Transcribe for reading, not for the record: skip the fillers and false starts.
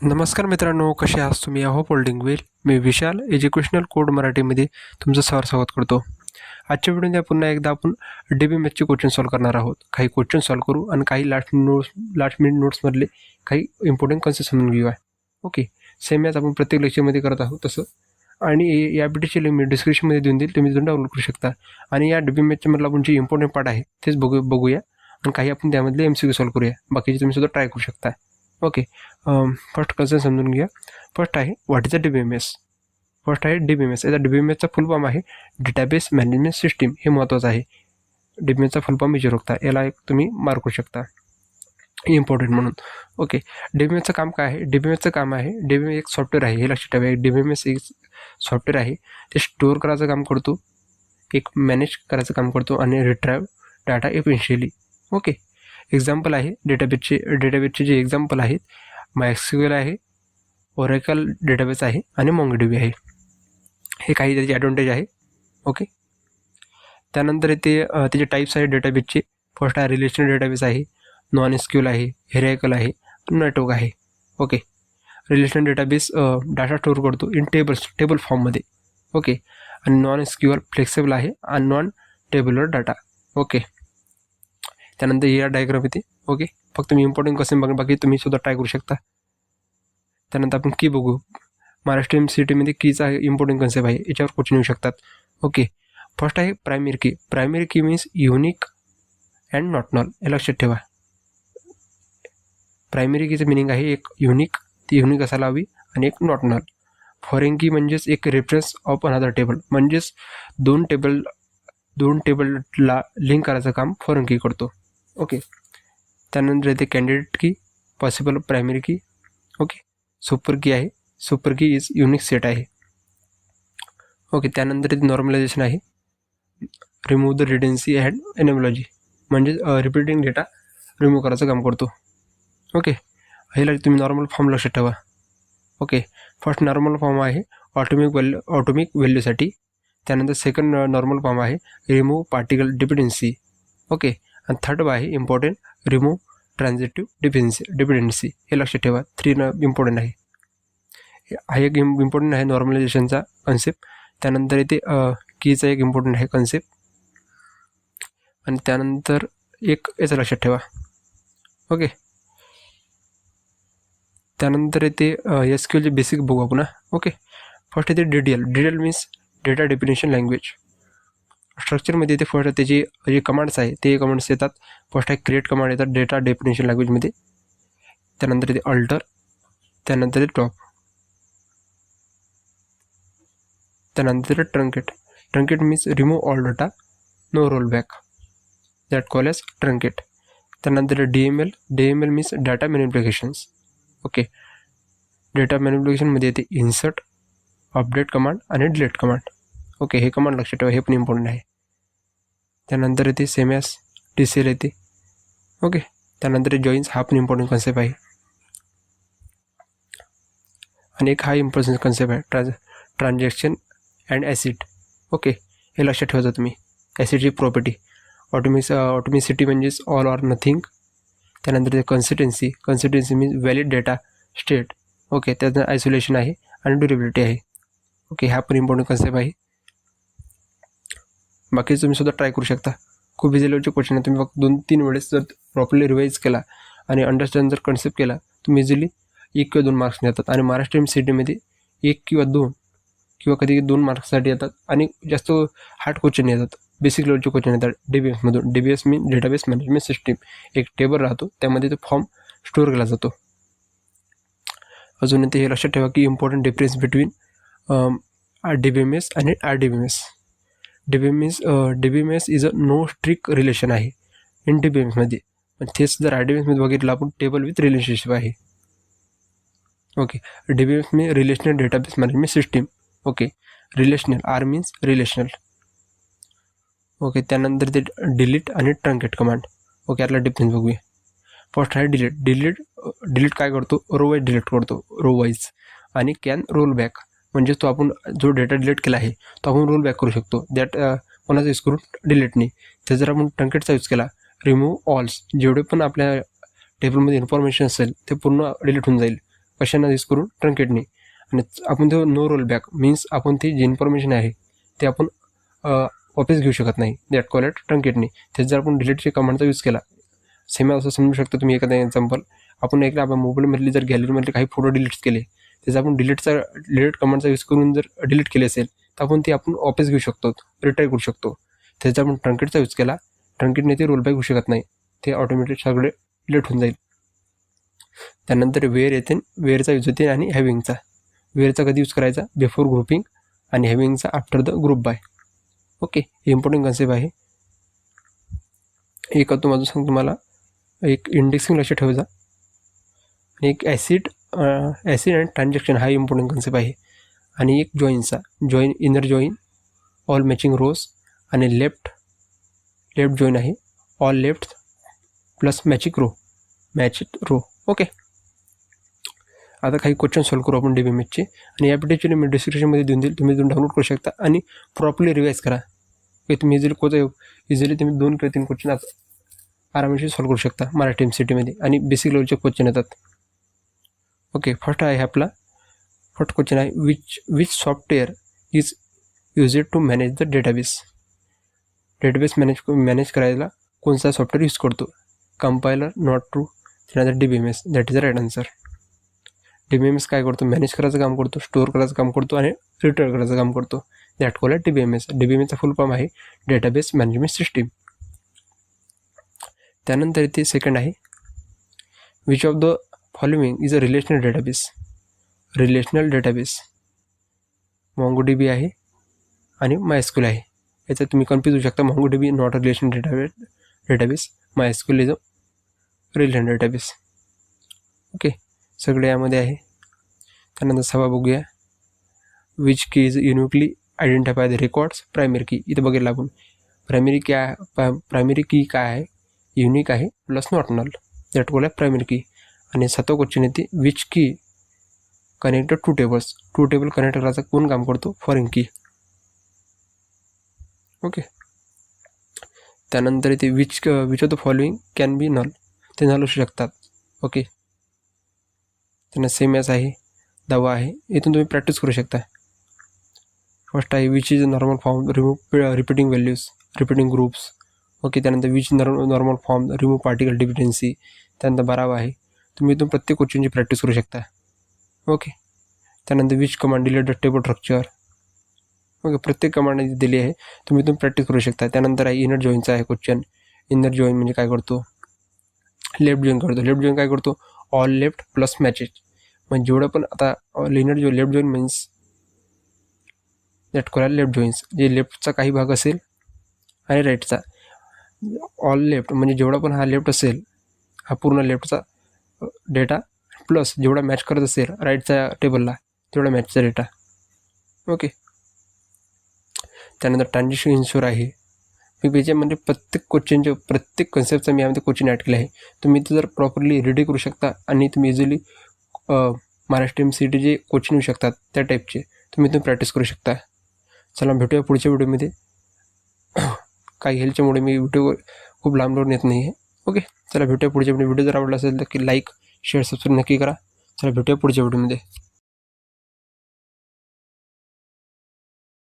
नमस्कार मित्रांनो, कसे आहात तुम्ही? I hope holding well. Me Vishal educational code मराठीमध्ये तुमचं स्वागत करतो. आजच्या व्हिडिओमध्ये पुन्हा एकदा आपण DBMSचे क्वेश्चन सॉल्व्ह करणार आहोत. काही क्वेश्चन सॉल्व्ह करू आणि काही लास्ट मिनिट नोट्समधले काही इम्पॉर्टंट कन्सेप्ट समजून घेऊया. ओके, सेम याच आपण प्रत्येक लेक्चरमध्ये करत आहोत तसं. आणि या व्हिडिओची लिंक मी डिस्क्रिप्शनमध्ये देऊन देईल, तुम्ही डाउनलोड करू शकता. आणि या DBMSच्या मधला आपण जे इम्पॉर्टंट पार्ट आहे तेच बघूया आणि काही आपण त्यामधले MCQ सॉल्व्ह करूया. बाकीचे तुम्ही सुद्धा ट्राय करू शकता. ओके, फर्स्ट कन्सेप्ट समजून घ्या. फर्स्ट आहे what is a DBMS. First आहे DBMS. याचा DBMSचा फुल फॉर्म आहे डेटाबेस मॅनेजमेंट सिस्टीम. हे महत्त्वाचं आहे. DBMSचा फुल फॉर्म विचारू शकता, याला एक तुम्ही मार्क करू शकता इम्पॉर्टंट म्हणून. ओके, DBMSचं काम काय आहे? DBMSचं काम आहे, DBMS एक सॉफ्टवेअर आहे, हे लक्षात ठेवा. DBMS एक सॉफ्टवेअर आहे, ते स्टोअर करायचं काम करतो, एक मॅनेज करायचं काम करतो आणि retrieve data efficiently. Okay, example आहे डेटाबेसचे जे एक्झाम्पल आहेत, MySQL आहे, ओरेकल डेटाबेस आहे आणि MongoDB आहे. हे काही त्याचे ॲडव्हान्टेज आहे. ओके, त्यानंतर इथे त्याचे टाईप्स आहे डेटाबेसचे. फर्स्ट आहे रिलेशनल डेटाबेस आहे, नॉन SQL आहे, हिरार्किकल आहे, नेटवर्क आहे. Okay, relational database data store करतो इन टेबल फॉर्ममध्ये. ओके, आणि नॉन SQL फ्लेक्सिबल आहे आणि नॉन टेबलर डाटा. ओके, त्यानंतर या डायग्राम येते. ओके, फक्त मी इम्पॉर्टंट क्वेश्चन बघा, बाकी तुम्ही सुद्धा ट्राय करू शकता. त्यानंतर आपण की बघू. महाराष्ट्र MCTमध्ये कीचा इम्पॉर्टंट कन्सेप्ट आहे, याच्यावर क्वेश्चन येऊ शकतात. ओके, फर्स्ट आहे primary key. Primary key means unique and not null. हे लक्षात ठेवा. प्रायमरी कीचं मिनिंग आहे एक युनिक, ती युनिक असायला हवी, आणि एक नॉट नल. फॉरेन की म्हणजेच एक रेफरन्स ऑफ अनदर टेबल, म्हणजेच दोन टेबलला लिंक करायचं काम फॉरेन की करतो. ओके, त्यानंतर येते कॅन्डिडेट की, पॉसिबल प्रायमरी की. ओके, सुपर की आहे, सुपर की इज युनिक सेट आहे. ओके, त्यानंतर येते नॉर्मलायझेशन आहे, रिमूव्ह द रिडन्सी अँड एनोमॉलॉजी, म्हणजे रिपीटिंग डेटा रिमूव्ह करायचं काम करतो. ओके, हे तुम्ही नॉर्मल फॉर्म लक्षात ठेवा. ओके, फर्स्ट नॉर्मल फॉर्म आहे ऑटोमिक व्हॅल्यूसाठी. त्यानंतर सेकंड नॉर्मल फॉर्म आहे रिमूव्ह पार्टिकल डिपेंडन्सी. ओके, आणि थर्ड आहे इम्पॉर्टंट रिमूव्ह ट्रान्झिटिव्ह डिपेंडन्सी. हे लक्षात ठेवा. 3 इम्पॉर्टंट आहे. हा एक इम्पॉर्टंट आहे नॉर्मलायझेशनचा कन्सेप्ट. त्यानंतर इथे कीचा एक इम्पॉर्टंट आहे कन्सेप्ट, आणि त्यानंतर एक याचं लक्षात ठेवा. ओके, त्यानंतर इथे SQLचे बेसिक बघू आपण. ओके, फर्स्ट इथे DDL means data definition language. स्ट्रक्चरमध्ये इथे फर्स्ट त्याची जे कमांड्स आहे ते कमांड्स येतात. फर्स्ट आहे क्रिएट कमांड येतात डेटा डेफिनेशन लँग्वेजमध्ये. त्यानंतर इथे अल्टर, त्यानंतर इथे टॉप, त्यानंतर truncate means remove all data, no roll back, that call as truncate. त्यानंतर DML means data manipulations. Okay, data मॅनिप्युलेशनमध्ये येते इन्सर्ट, अपडेट कमांड आणि डिलीट कमांड. ओके, हे कमांड लक्षात ठेवा, हे पण इम्पॉर्टंट आहे. त्यानंतर येते सेम ॲज TCL येते. ओके, त्यानंतर जॉईन्स, हा पण इम्पॉर्टंट कन्सेप्ट आहे. आणि एक हा इम्पॉर्टंट कन्सेप्ट आहे ट्रान्झॅक्शन अँड ॲसिड. ओके, हे लक्षात ठेवायचं तुम्ही. ॲसिडची प्रॉपर्टी, ऑटोमिसिटी म्हणजेच ऑल ऑर नथिंग. त्यानंतर ते consistency means valid data state. Okay, त्याचं आयसोलेशन आहे आणि ड्युरेबिलिटी आहे. ओके, हा पण इम्पॉर्टंट कन्सेप्ट आहे. बाकी तुम्ही सुद्धा ट्राय करू शकता. खूप इझी लेवलचे क्वेश्चन आहे. तुम्ही फक्त 2-3 वेळेस जर प्रॉपरली रिवाईज केला आणि अंडरस्टँड जर कन्सेप्ट केला, तुम्ही इझिली 1 किंवा 2 मार्क्स येतात. आणि महाराष्ट्र MCTमध्ये 1 किंवा 2 किंवा कधी 2 मार्क्ससाठी येतात, आणि जास्त हार्ड क्वेश्चन येतात, बेसिक लेवलचे क्वेश्चन येतात DBMSमधून. DBMS मीन डेटाबेस मॅनेजमेंट सिस्टीम. एक टेबल राहतो, त्यामध्ये तो फॉर्म स्टोअर केला जातो. अजून ते हे लक्षात ठेवा की इम्पॉर्टंट डिफरन्स बिटवीन DBMS आणि RDBMS. DBMS is a no strict relation आहे इन DBMSमध्ये, पण तेच जर RDBMSमध्ये बघितलं आपण टेबल विथ रिलेशनशिप आहे. ओके, DBMS मी relational database management system. Okay, relational, R means relational. Okay, त्यानंतर ते डिलीट आणि ट्रंकेट कमांड. ओके, यातला डिफरन्स बघूया. फर्स्ट आहे डिलीट काय करतो? रो वाईज डिलीट करतो, रो वाईज. आणि कॅन रोल बॅक, म्हणजे तो आपण जो डेटा डिलीट केला आहे तो आपण रोल बॅक करू शकतो. दॅट कोणाचा यूज करून डिलीटने. ते जर आपण ट्रंकेटचा यूज केला, रिमूव्ह ऑल्स, जेवढे पण आपल्या टेबलमध्ये इन्फॉर्मेशन असेल ते पूर्ण डिलीट होऊन जाईल. क्वेश्चनना यूज करून ट्रंकेटने, आणि आपण तो नो रोल बॅक मीन्स आपण ती जी इन्फॉर्मेशन आहे ते आपण वापस घेऊ शकत नाही, दॅट कॉल ॲट ट्रंकेटने. त्यात जर आपण डिलीटच्या कमांडचा यूज केला, सेम असं समजू शकता तुम्ही. एखादा एक्झाम्पल, आपण एकदा आपल्या मोबाईलमधली जर गॅलरीमधले काही फोटो डिलीट केले, त्याचा आपण डिलीट कमांडचा यूज करून जर डिलीट केले असेल तर आपण ते आपण वापस घेऊ शकतो, रिट्राय करू शकतो. त्याचा आपण ट्रंकेटचा यूज केला, ट्रंकेटने ते रोल बॅक होऊ शकत नाही, ते ऑटोमॅटिक सगळे डिलीट होऊन जाईल. त्यानंतर वेअर येते, वेअरचा यूज होते, आणि हॅविंगचा. वेअरचा कधी यूज करायचा, बिफोर ग्रुपिंग, आणि हॅविंगचा after the group by. Okay, हे इम्पॉर्टंट कन्सेप्ट आहे. एक तुम्हाला सांगतो, तुम्हाला एक इंडेक्सिंग लक्षात ठेवायचा, आणि एक ॲसिड अँड ट्रान्झॅक्शन हा इम्पॉर्टंट कन्सेप्ट आहे. आणि एक जॉईनचा, join, inner join, all matching rows, आणि लेफ्ट जॉईन आहे, all left plus matching row. Okay, आता काही क्वेश्चन सॉल्व करू आपण DBMSचे, आणि या पीडीएफचे मी डिस्क्रिप्शनमध्ये देऊन देईल, तुम्ही डाउनलोड करू शकता आणि प्रॉपरली रिवाईज करा. तुम्ही इझिली तुम्ही 2 किंवा 3 क्वेश्चन आरामशीर सॉल्व करू शकता मराठी MCTमध्ये, आणि बेसिक लेवलचे क्वेश्चन येतात. ओके, फर्स्ट क्वेश्चन आहे, which software is used to manage the database. Database manage करायला कोणता सॉफ्टवेअर यूज करतो. कंपायलर, नॉट ट्रू, त्यानंतर DBMS, that is the right answer. DBMS काय करतो, मॅनेज करायचं काम करतो, स्टोअर करायचं काम करतो, आणि रिटर्न करायचं काम करतो, दॅट कॉल ॲट DBMS. DBMSचा फुल फॉर्म आहे डेटाबेस मॅनेजमेंट सिस्टीम. त्यानंतर इथे सेकंड आहे, which of the following is a relational database. MongoDB आहे आणि MySQL आहे. याच्यात तुम्ही कन्फ्यूज होऊ शकता. MongoDB not a relational database, MySQL is a relational database. Okay, सगळे यामध्ये आहे. त्यानंतर 6 बघूया, विच की is uniquely identify the records. Primary की, इथं बघितलं आपण प्रायमरी की काय आहे, युनिक आहे plus not null, that call primary key. आणि 7वा क्वेश्चन येते, which key connected to table connect करायचा कोण काम करतो, फॉरेन की. ओके, त्यानंतर येते which of the following can be null, ते नल असू शकतात. ओके, त्यांना सेम याच आहे, 10वा आहे. इथून तुम्ही प्रॅक्टिस करू शकता. फर्स्ट आहे, which is normal form, remove repeating values, repeating groups. Okay, त्यानंतर which normal form, remove particle dependency. त्यानंतर 12वा आहे, तुम्ही इथून प्रत्येक क्वेश्चनची प्रॅक्टिस करू शकता. ओके, त्यानंतर which command delete the table structure. Okay, प्रत्येक कमांड दिली आहे, तुम्ही इथून प्रॅक्टिस करू शकता. त्यानंतर आहे इनर जॉईनचा आहे क्वेश्चन. इनर जॉईन म्हणजे काय करतो, लेफ्ट जॉईन काय करतो, ऑल लेफ्ट प्लस मॅचेस. म्हणजे जेवढं पण आता left join means that call left joins, जे लेफ्टचा काही भाग असेल आणि राईटचा. ऑल लेफ्ट म्हणजे जेवढा पण हा लेफ्ट असेल, हा पूर्ण लेफ्टचा डेटा प्लस जेवढा मॅच करत असेल राईटच्या टेबलला तेवढा मॅचचा डेटा. ओके, त्यानंतर ट्रान्झॅक्शन इन्शुअर आहे. मी याच्यामध्ये प्रत्येक क्वेश्चनचे प्रत्येक कन्सेप्टचा मी यामध्ये क्वेश्चन ॲड केला आहे. तुम्ही ते जर प्रॉपरली रेडी करू शकता, आणि तुम्ही इझिली महाराष्ट्र MCT जे क्वेश्चन येऊ शकतात त्या टाईपचे तुम्ही इथून प्रॅक्टिस करू शकता. चला भेटूया पुढच्या व्हिडिओमध्ये. काही हेल्थच्यामुळे मी व्हिडिओ खूप लांब येत नाही आहे. ओके, चला भेटूया पुढच्या व्हिडिओ जर आवडला असेल तर लाईक, शेअर, सबस्क्राईब नक्की करा. चला भेटूया पुढच्या व्हिडिओमध्ये.